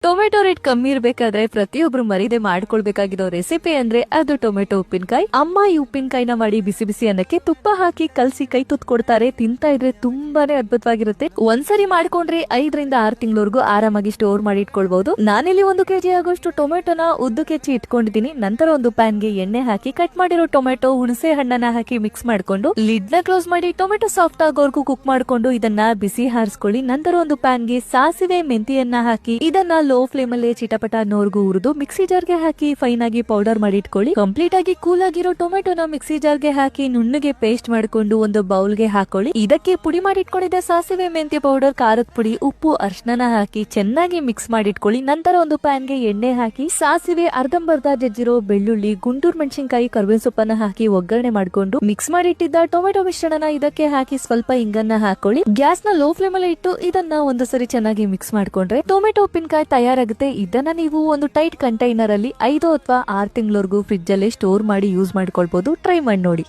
Tomato rate ಕಮ್ಮಿ ಇರ್ಬೇಕಾದ್ರೆ ಪ್ರತಿಯೊಬ್ರು ಮರಿದೆ ಮಾಡ್ಕೊಳ್ಬೇಕಾಗಿರೋ ರೆಸಿಪಿ ಅಂದ್ರೆ ಅದು ಟೊಮೆಟೊ ಉಪ್ಪಿನಕಾಯಿ. ಅಮ್ಮ ಈ ಉಪ್ಪಿನಕಾಯಿನ ಮಾಡಿ ಬಿಸಿ ಬಿಸಿ ಅನ್ನಕ್ಕೆ ತುಪ್ಪ ಹಾಕಿ ಕಲ್ಸಿ ಕೈ ತುತ್ ಕೊಡ್ತಾರೆ. ತಿಂತಾ ಇದ್ರೆ ತುಂಬಾನೇ ಅದ್ಭುತವಾಗಿರುತ್ತೆ. ಒಂದ್ಸರಿ ಮಾಡ್ಕೊಂಡ್ರೆ 5 ರಿಂದ 6 ತಿಂಗಳವರೆಗೂ ಆರಾಮಾಗಿ ಸ್ಟೋರ್ ಮಾಡಿ ಇಟ್ಕೊಳ್ಬಹುದು. ನಾನಿಲ್ಲಿ 1 ಕೆಜಿ ಆಗೋಷ್ಟು ಟೊಮೆಟೊನ ಉದ್ದಕ್ಕೆ ಹೆಚ್ಚಿ ಇಟ್ಕೊಂಡಿದ್ದೀನಿ. ನಂತರ ಒಂದು ಪ್ಯಾನ್ ಗೆ ಎಣ್ಣೆ ಹಾಕಿ ಕಟ್ ಮಾಡಿರೋ ಟೊಮೆಟೊ, ಹುಣಸೆ ಹಣ್ಣನ್ನ ಹಾಕಿ ಮಿಕ್ಸ್ ಮಾಡ್ಕೊಂಡು ಲಿಡ್ ನ ಕ್ಲೋಸ್ ಮಾಡಿ ಟೊಮೆಟೊ ಸಾಫ್ಟ್ ಆಗೋವರೆಗೂ ಕುಕ್ ಮಾಡ್ಕೊಂಡು ಇದನ್ನ ಬಿಸಿ ಹಾರಿಸ್ಕೊಳ್ಳಿ. ನಂತರ ಒಂದು ಪ್ಯಾನ್ ಗೆ ಸಾಸಿವೆ, ಮೆಂತಿಯನ್ನ ಹಾಕಿ ಇದನ್ನ ಲೋ ಫ್ಲೇಮ್ ಅಲ್ಲಿ ಚಿಟಪಟ ನೋರ್ಗು ಹುರಿದು ಮಿಕ್ಸಿ ಜಾರ್ ಗೆ ಹಾಕಿ ಫೈನ್ ಆಗಿ ಪೌಡರ್ ಮಾಡಿ ಇಟ್ಕೊಳ್ಳಿ. ಕಂಪ್ಲೀಟ್ ಆಗಿ ಕೂಲ್ ಆಗಿರೋ ಟೊಮೆಟೊನ ಮಿಕ್ಸಿ ಜಾರ್ ಗೆ ಹಾಕಿ ನುಣ್ಣಗೆ ಪೇಸ್ಟ್ ಮಾಡ್ಕೊಂಡು ಒಂದು ಬೌಲ್ ಗೆ ಹಾಕೊಳ್ಳಿ. ಇದಕ್ಕೆ ಪುಡಿ ಮಾಡಿ ಇಟ್ಕೊಂಡಿದ್ದ ಸಾಸಿವೆ, ಮೆಂತ್ಯ ಪೌಡರ್, ಖಾರದ ಪುಡಿ, ಉಪ್ಪು, ಅರ್ಶನ ಹಾಕಿ ಚೆನ್ನಾಗಿ ಮಿಕ್ಸ್ ಮಾಡಿ ಇಟ್ಕೊಳ್ಳಿ. ನಂತರ ಒಂದು ಪ್ಯಾನ್ ಗೆ ಎಣ್ಣೆ ಹಾಕಿ ಸಾಸಿವೆ, ಅರ್ಧಂಬರ್ಧ ಜಜ್ಜಿರೋ ಬೆಳ್ಳುಳ್ಳಿ, ಗುಂಟೂರು ಮೆಣಸಿನಕಾಯಿ, ಕರಿಬೇವಿನ ಸೊಪ್ಪನ್ನ ಹಾಕಿ ಒಗ್ಗರಣೆ ಮಾಡ್ಕೊಂಡು ಮಿಕ್ಸ್ ಮಾಡಿ ಇಟ್ಟಿದ್ದ ಟೊಮೆಟೊ ಮಿಶ್ರಣನ ಇದಕ್ಕೆ ಹಾಕಿ ಸ್ವಲ್ಪ ಇಂಗನ್ನ ಹಾಕೊಳ್ಳಿ. ಗ್ಯಾಸ್ ನ ಲೋ ಫ್ಲೇಮ್ ಅಲ್ಲಿ ಇಟ್ಟು ಇದನ್ನ ಒಂದು ಸರಿ ಚೆನ್ನಾಗಿ ಮಿಕ್ಸ್ ಮಾಡ್ಕೊಂಡ್ರೆ ಟೊಮೆಟೊ ಉಪ್ಪಿನಕಾಯಿ ತಯಾರಾಗುತ್ತೆ. ಇದನ್ನ ನೀವು ಒಂದು ಟೈಟ್ ಕಂಟೈನರ್ ಅಲ್ಲಿ 5 ಅಥವಾ 6 ತಿಂಗಳವರೆಗೂ ಫ್ರಿಡ್ಜ್ ಅಲ್ಲೇ ಸ್ಟೋರ್ ಮಾಡಿ ಯೂಸ್ ಮಾಡ್ಕೊಳ್ಬಹುದು. ಟ್ರೈ ಮಾಡಿ ನೋಡಿ.